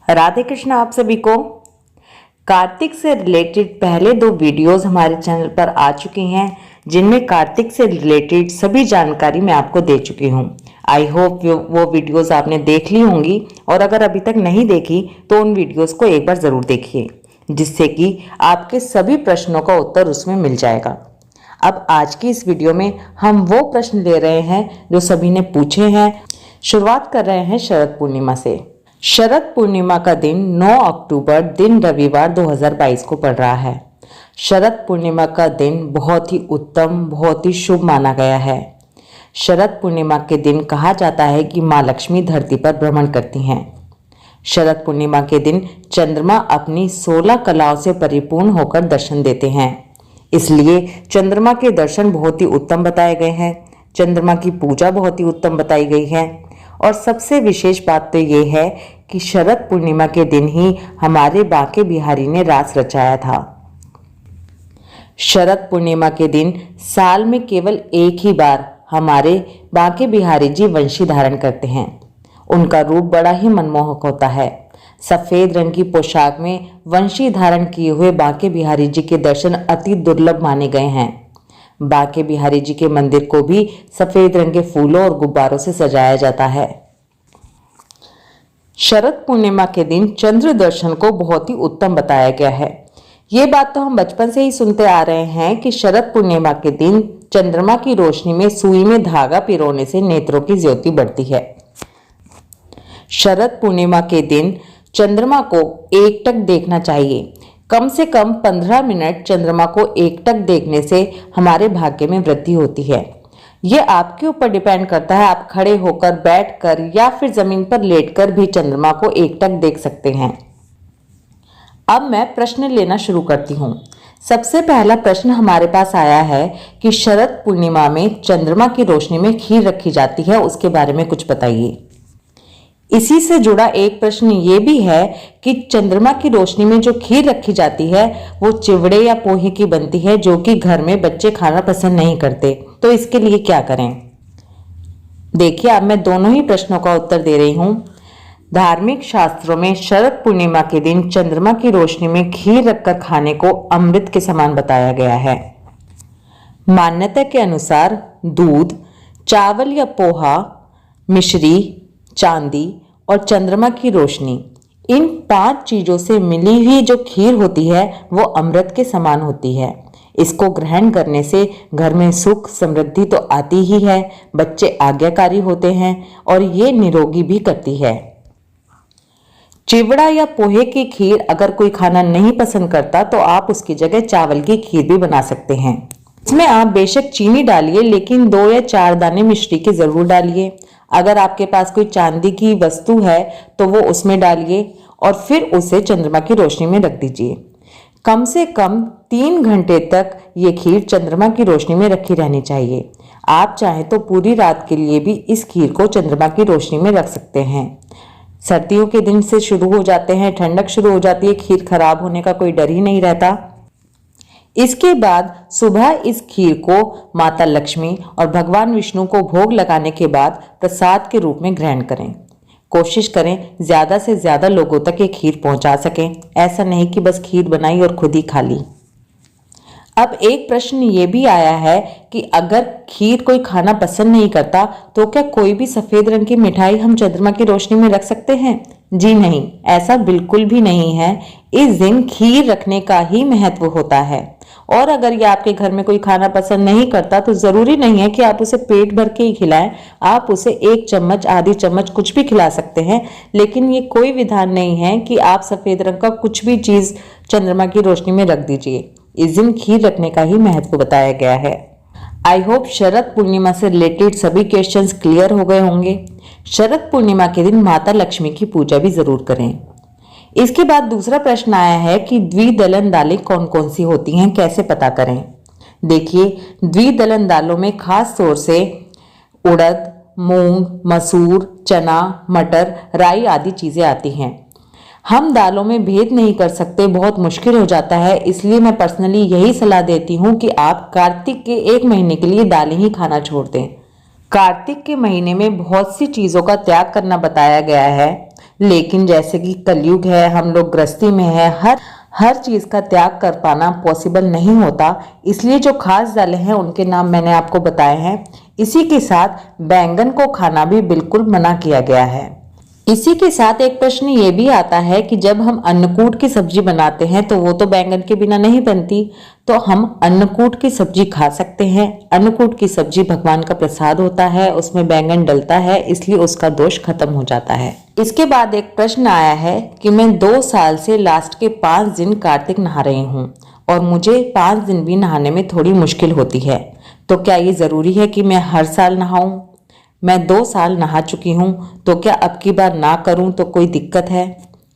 राधे कृष्ण आप सभी को। कार्तिक से रिलेटेड पहले 2 वीडियोस हमारे चैनल पर आ चुकी हैं, जिनमें कार्तिक से रिलेटेड सभी जानकारी मैं आपको दे चुकी हूं। आई होप वो वीडियोस आपने देख ली होंगी, और अगर अभी तक नहीं देखी तो उन वीडियोस को एक बार ज़रूर देखिए, जिससे कि आपके सभी प्रश्नों का उत्तर उसमें मिल जाएगा। अब आज की इस वीडियो में हम वो प्रश्न ले रहे हैं जो सभी ने पूछे हैं। शुरुआत कर रहे हैं शरद पूर्णिमा से। शरद पूर्णिमा का दिन 9 अक्टूबर दिन रविवार 2022 को पड़ रहा है। शरद पूर्णिमा का दिन बहुत ही उत्तम, बहुत ही शुभ माना गया है। शरद पूर्णिमा के दिन कहा जाता है कि माँ लक्ष्मी धरती पर भ्रमण करती हैं। शरद पूर्णिमा के दिन चंद्रमा अपनी 16 कलाओं से परिपूर्ण होकर दर्शन देते हैं, इसलिए चंद्रमा के दर्शन बहुत ही उत्तम बताए गए हैं। चंद्रमा की पूजा बहुत ही उत्तम बताई गई है, और सबसे विशेष बात तो ये है कि शरद पूर्णिमा के दिन ही हमारे बांके बिहारी ने रास रचाया था। शरद पूर्णिमा के दिन साल में केवल एक ही बार हमारे बांके बिहारी जी वंशी धारण करते हैं। उनका रूप बड़ा ही मनमोहक होता है। सफेद रंग की पोशाक में वंशी धारण किए हुए बांके बिहारी जी के दर्शन अति दुर्लभ माने गए हैं। बांके बिहारी जी के मंदिर को भी सफेद रंग के फूलों और गुब्बारों से सजाया जाता है। शरद पूर्णिमा के दिन चंद्र दर्शन को बहुत ही उत्तम बताया गया है। ये बात तो हम बचपन से ही सुनते आ रहे हैं कि शरद पूर्णिमा के दिन चंद्रमा की रोशनी में सुई में धागा पिरोने से नेत्रों की ज्योति बढ़ती है। शरद पूर्णिमा के दिन चंद्रमा को एकटक देखना चाहिए। कम से कम 15 मिनट चंद्रमा को एकटक देखने से हमारे भाग्य में वृद्धि होती है। यह आपके ऊपर डिपेंड करता है, आप खड़े होकर, बैठकर या फिर जमीन पर लेटकर भी चंद्रमा को एकटक देख सकते हैं। अब मैं प्रश्न लेना शुरू करती हूँ। सबसे पहला प्रश्न हमारे पास आया है कि शरद पूर्णिमा में चंद्रमा की रोशनी में खीर रखी जाती है, उसके बारे में कुछ बताइए। इसी से जुड़ा एक प्रश्न ये भी है कि चंद्रमा की रोशनी में जो खीर रखी जाती है वो चिवड़े या पोहे की बनती है, जो कि घर में बच्चे खाना पसंद नहीं करते, तो इसके लिए क्या करें। देखिए, अब मैं दोनों ही प्रश्नों का उत्तर दे रही हूँ। धार्मिक शास्त्रों में शरद पूर्णिमा के दिन चंद्रमा की रोशनी में खीर रखकर खाने को अमृत के समान बताया गया है। मान्यता के अनुसार दूध, चावल या पोहा, मिश्री, चांदी और चंद्रमा की रोशनी, इन 5 चीजों से मिली हुई जो खीर होती है वो अमृत के समान होती है। इसको ग्रहण करने से घर में सुख समृद्धि तो आती ही है, बच्चे आज्ञाकारी होते हैं और ये निरोगी भी करती है। चिवड़ा या पोहे की खीर अगर कोई खाना नहीं पसंद करता तो आप उसकी जगह चावल की खीर भी बना सकते हैं। इसमें आप बेशक चीनी डालिए, लेकिन 2 या 4 दाने मिश्री के जरूर डालिए। अगर आपके पास कोई चांदी की वस्तु है तो वो उसमें डालिए और फिर उसे चंद्रमा की रोशनी में रख दीजिए। कम से कम 3 घंटे तक ये खीर चंद्रमा की रोशनी में रखी रहनी चाहिए। आप चाहें तो पूरी रात के लिए भी इस खीर को चंद्रमा की रोशनी में रख सकते हैं। सर्दियों के दिन से शुरू हो जाते हैं, ठंडक शुरू हो जाती है, खीर खराब होने का कोई डर ही नहीं रहता। इसके बाद सुबह इस खीर को माता लक्ष्मी और भगवान विष्णु को भोग लगाने के बाद प्रसाद के रूप में ग्रहण करें। कोशिश करें ज्यादा से ज्यादा लोगों तक ये खीर पहुंचा सकें, ऐसा नहीं कि बस खीर बनाई और खुद ही खा ली। अब एक प्रश्न ये भी आया है कि अगर खीर कोई खाना पसंद नहीं करता तो क्या कोई भी सफेद रंग की मिठाई हम चंद्रमा की रोशनी में रख सकते हैं? जी नहीं, ऐसा बिल्कुल भी नहीं है। इस दिन खीर रखने का ही महत्व होता है, और अगर ये आपके घर में कोई खाना पसंद नहीं करता तो जरूरी नहीं है कि आप उसे पेट भर के ही खिलाएं। आप उसे 1 चम्मच, आधी चम्मच कुछ भी खिला सकते हैं, लेकिन ये कोई विधान नहीं है कि आप सफेद रंग का कुछ भी चीज चंद्रमा की रोशनी में रख दीजिए। इस दिन खीर रखने का ही महत्व बताया गया है। आई होप शरद पूर्णिमा से रिलेटेड सभी क्वेश्चंस क्लियर हो गए होंगे। शरद पूर्णिमा के दिन माता लक्ष्मी की पूजा भी जरूर करें। इसके बाद दूसरा प्रश्न आया है कि द्विदलन दालें कौन कौन सी होती हैं, कैसे पता करें। देखिए, द्विदलन दालों में खास तौर से उड़द, मूंग, मसूर, चना, मटर, राई आदि चीजें आती हैं। हम दालों में भेद नहीं कर सकते, बहुत मुश्किल हो जाता है, इसलिए मैं पर्सनली यही सलाह देती हूँ कि आप कार्तिक के 1 महीने के लिए दालें ही खाना छोड़ दें। कार्तिक के महीने में बहुत सी चीजों का त्याग करना बताया गया है, लेकिन जैसे कि कलयुग है, हम लोग गृहस्थी में है, हर चीज का त्याग कर पाना पॉसिबल नहीं होता। इसलिए जो खास दालें हैं उनके नाम मैंने आपको बताए हैं। इसी के साथ बैंगन को खाना भी बिल्कुल मना किया गया है। इसी के साथ एक प्रश्न ये भी आता है कि जब हम अन्नकूट की सब्जी बनाते हैं तो वो तो बैंगन के बिना नहीं बनती, तो हम अन्नकूट की सब्जी खा सकते हैं। अन्नकूट की सब्जी भगवान का प्रसाद होता है, उसमें बैंगन डलता है, इसलिए उसका दोष खत्म हो जाता है। इसके बाद एक प्रश्न आया है कि मैं 2 साल से लास्ट के 5 दिन कार्तिक नहा रही हूँ और मुझे 5 दिन भी नहाने में थोड़ी मुश्किल होती है, तो क्या ये जरूरी है कि मैं हर साल नहाऊं? मैं 2 साल नहा चुकी हूँ, तो क्या अब की बार ना करूं तो कोई दिक्कत है?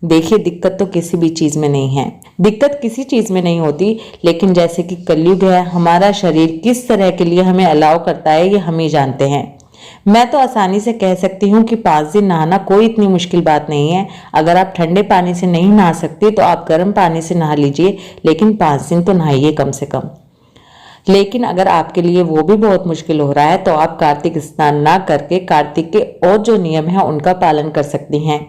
देखिए, दिक्कत तो किसी भी चीज में नहीं है, दिक्कत किसी चीज में नहीं होती, लेकिन जैसे कि कलयुग है, हमारा शरीर किस तरह के लिए हमें अलाउ करता है ये हम ही जानते हैं। मैं तो आसानी से कह सकती हूँ कि 5 दिन नहाना कोई इतनी मुश्किल बात नहीं है। अगर आप ठंडे पानी से नहीं नहा सकते तो आप गर्म पानी से नहा लीजिए, लेकिन 5 दिन तो नहाइए कम से कम। लेकिन अगर आपके लिए वो भी बहुत मुश्किल हो रहा है तो आप कार्तिक स्नान ना करके कार्तिक के और जो नियम है उनका पालन कर सकती हैं।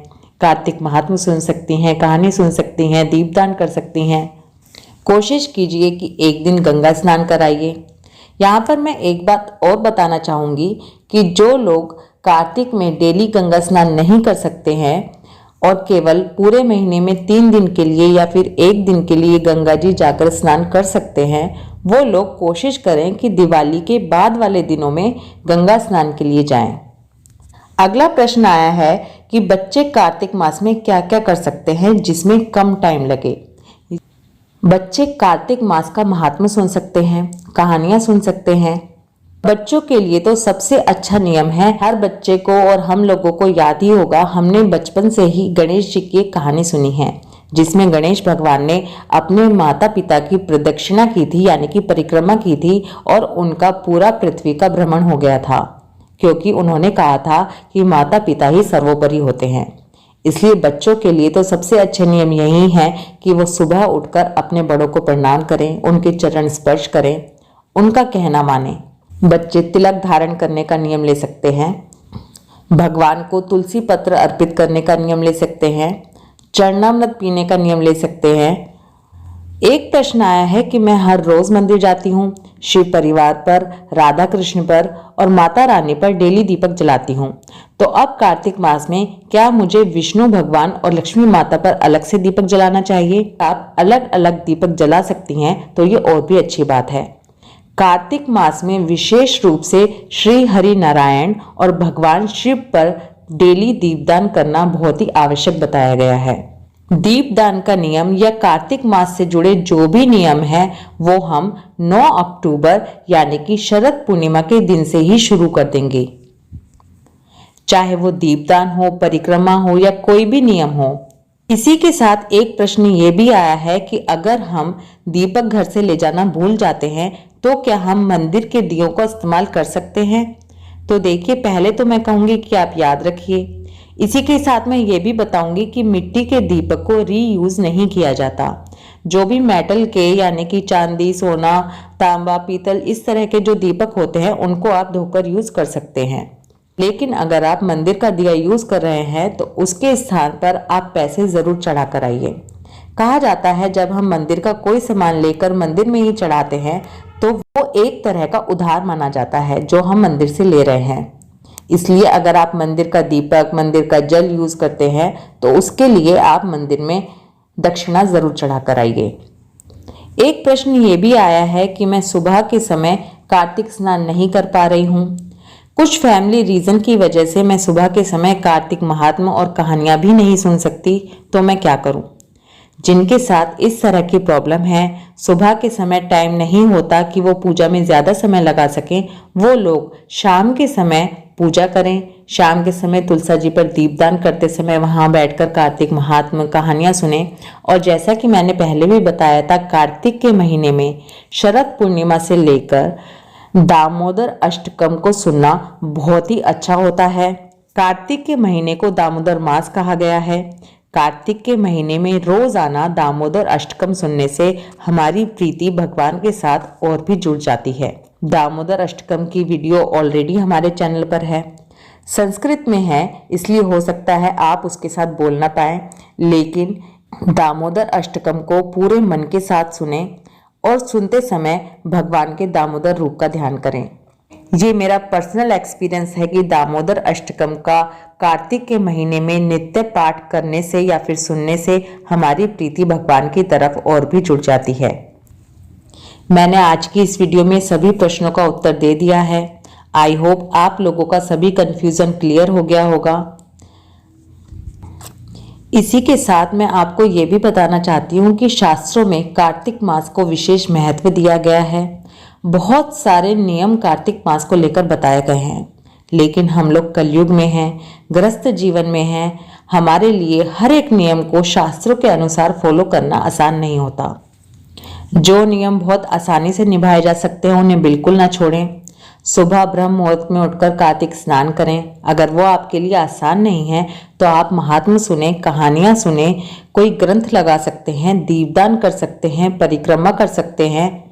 कार्तिक महात्म्य सुन सकती हैं, कहानी सुन सकती हैं, दीपदान कर सकती हैं। कोशिश कीजिए कि एक दिन गंगा स्नान कराइए। यहाँ पर मैं एक बात और बताना चाहूँगी कि जो लोग कार्तिक में डेली गंगा स्नान नहीं कर सकते हैं और केवल पूरे महीने में 3 दिन के लिए या फिर 1 दिन के लिए गंगा जी जाकर स्नान कर सकते हैं, वो लोग कोशिश करें कि दिवाली के बाद वाले दिनों में गंगा स्नान के लिए जाएं। अगला प्रश्न आया है कि बच्चे कार्तिक मास में क्या क्या कर सकते हैं जिसमें कम टाइम लगे। बच्चे कार्तिक मास का महात्म्य सुन सकते हैं, कहानियां सुन सकते हैं। बच्चों के लिए तो सबसे अच्छा नियम है, हर बच्चे को और हम लोगों को याद ही होगा, हमने बचपन से ही गणेश जी की एक कहानी सुनी है जिसमें गणेश भगवान ने अपने माता पिता की प्रदक्षिणा की थी, यानी कि परिक्रमा की थी, और उनका पूरा पृथ्वी का भ्रमण हो गया था, क्योंकि उन्होंने कहा था कि माता पिता ही सर्वोपरि होते हैं। इसलिए बच्चों के लिए तो सबसे अच्छे नियम यही है कि वो सुबह उठकर अपने बड़ों को प्रणाम करें, उनके चरण स्पर्श करें, उनका कहना माने। बच्चे तिलक धारण करने का नियम ले सकते हैं, भगवान को तुलसी पत्र अर्पित करने का नियम ले सकते हैं, चरणामृत पीने का नियम ले सकते हैं। एक प्रश्न आया है कि मैं हर रोज मंदिर जाती हूँ, शिव परिवार पर, राधा कृष्ण पर और माता रानी पर डेली दीपक जलाती हूँ, तो अब कार्तिक मास में क्या मुझे विष्णु भगवान और लक्ष्मी माता पर अलग से दीपक जलाना चाहिए? आप अलग अलग दीपक जला सकती हैं तो ये और भी अच्छी बात है। कार्तिक मास में विशेष रूप से श्री हरि नारायण और भगवान शिव पर डेली दीपदान करना बहुत ही आवश्यक बताया गया है। दीपदान का नियम या कार्तिक मास से जुड़े जो भी नियम है वो हम 9 अक्टूबर यानी कि शरद पूर्णिमा के दिन से ही शुरू कर देंगे। चाहे वो दीपदान हो, परिक्रमा हो या कोई भी नियम हो। इसी के साथ एक प्रश्न ये भी आया है कि अगर हम दीपक घर से ले जाना भूल जाते हैं तो क्या हम मंदिर के दियों का इस्तेमाल कर सकते हैं? तो देखिए, पहले तो मैं कहूंगी कि आप याद रखिए। इसी के साथ मैं ये भी बताऊंगी कि मिट्टी के दीपक को रीयूज नहीं किया जाता। जो भी मेटल के यानी कि चांदी, सोना, तांबा, पीतल इस तरह के जो दीपक होते हैं उनको आप धोकर यूज कर सकते हैं। लेकिन अगर आप मंदिर का दिया यूज कर रहे हैं तो उसके स्थान पर आप पैसे जरूर चढ़ा कर आइए। कहा जाता है जब हम मंदिर का कोई सामान लेकर मंदिर में ही चढ़ाते हैं तो वो एक तरह का उधार माना जाता है जो हम मंदिर से ले रहे हैं। इसलिए अगर आप मंदिर का दीपक, मंदिर का जल यूज करते हैं तो उसके लिए आप मंदिर में दक्षिणा जरूर चढ़ा कर आइए। एक प्रश्न ये भी आया है कि मैं सुबह के समय कार्तिक स्नान नहीं कर पा रही हूँ। कुछ फैमिली रीजन की वजह से मैं सुबह के समय कार्तिक महात्म्य और कहानियां भी नहीं सुन सकती, तो मैं क्या करूं? जिनके साथ इस तरह की प्रॉब्लम है, सुबह के समय टाइम नहीं होता कि वो पूजा में ज्यादा समय लगा सकें, वो लोग शाम के समय पूजा करें। शाम के समय तुलसा जी पर दीपदान करते समय वहां बैठकर कार्तिक महात्म्य कहानियां सुने। और जैसा कि मैंने पहले भी बताया था, कार्तिक के महीने में शरद पूर्णिमा से लेकर दामोदर अष्टकम को सुनना बहुत ही अच्छा होता है। कार्तिक के महीने को दामोदर मास कहा गया है। कार्तिक के महीने में रोजाना दामोदर अष्टकम सुनने से हमारी प्रीति भगवान के साथ और भी जुड़ जाती है। दामोदर अष्टकम की वीडियो ऑलरेडी हमारे चैनल पर है। संस्कृत में है, इसलिए हो सकता है आप उसके साथ बोल ना पाएं, लेकिन दामोदर अष्टकम को पूरे मन के साथ सुने और सुनते समय भगवान के दामोदर रूप का ध्यान करें। ये मेरा पर्सनल एक्सपीरियंस है कि दामोदर अष्टकम का कार्तिक के महीने में नित्य पाठ करने से या फिर सुनने से हमारी प्रीति भगवान की तरफ और भी जुड़ जाती है। मैंने आज की इस वीडियो में सभी प्रश्नों का उत्तर दे दिया है। आई होप आप लोगों का सभी कंफ्यूजन क्लियर हो गया होगा। इसी के साथ मैं आपको ये भी बताना चाहती हूँ कि शास्त्रों में कार्तिक मास को विशेष महत्व दिया गया है। बहुत सारे नियम कार्तिक मास को लेकर बताए गए हैं, लेकिन हम लोग कलयुग में हैं, ग्रस्त जीवन में हैं। हमारे लिए हर एक नियम को शास्त्रों के अनुसार फॉलो करना आसान नहीं होता। जो नियम बहुत आसानी से निभाए जा सकते हैं उन्हें बिल्कुल ना छोड़ें। सुबह ब्रह्म मुहूर्त में उठकर कार्तिक स्नान करें। अगर वो आपके लिए आसान नहीं है तो आप महात्मा सुने, कहानियां सुने, कोई ग्रंथ लगा सकते हैं, दीपदान कर सकते हैं, परिक्रमा कर सकते हैं।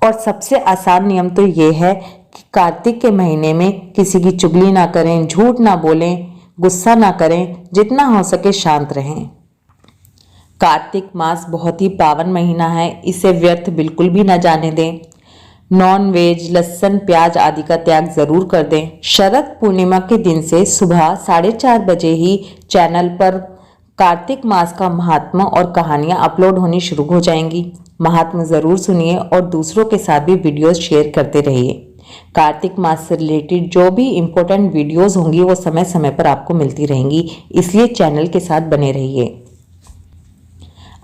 और सबसे आसान नियम तो ये है कि कार्तिक के महीने में किसी की चुगली ना करें, झूठ ना बोलें, गुस्सा ना करें, जितना हो सके शांत रहें। कार्तिक मास बहुत ही पावन महीना है, इसे व्यर्थ बिल्कुल भी ना जाने दें। नॉन वेज, लहसुन, प्याज आदि का त्याग जरूर कर दें। शरद पूर्णिमा के दिन से सुबह 4:30 बजे ही चैनल पर कार्तिक मास का महात्मा और कहानियां अपलोड होनी शुरू हो जाएंगी। महात्मा जरूर सुनिए और दूसरों के साथ भी वीडियोस शेयर करते रहिए। कार्तिक मास से रिलेटेड जो भी इम्पोर्टेंट वीडियोस होंगी वो समय समय पर आपको मिलती रहेंगी, इसलिए चैनल के साथ बने रहिए।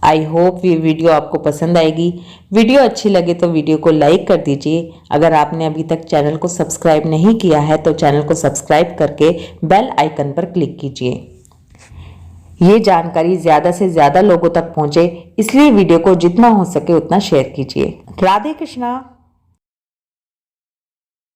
आई होप ये वीडियो आपको पसंद आएगी। वीडियो अच्छी लगे तो वीडियो को लाइक कर दीजिए। अगर आपने अभी तक चैनल को सब्सक्राइब नहीं किया है तो चैनल को सब्सक्राइब करके बेल आइकन पर क्लिक कीजिए। ये जानकारी ज़्यादा से ज़्यादा लोगों तक पहुंचे, इसलिए वीडियो को जितना हो सके उतना शेयर कीजिए। राधे कृष्णा।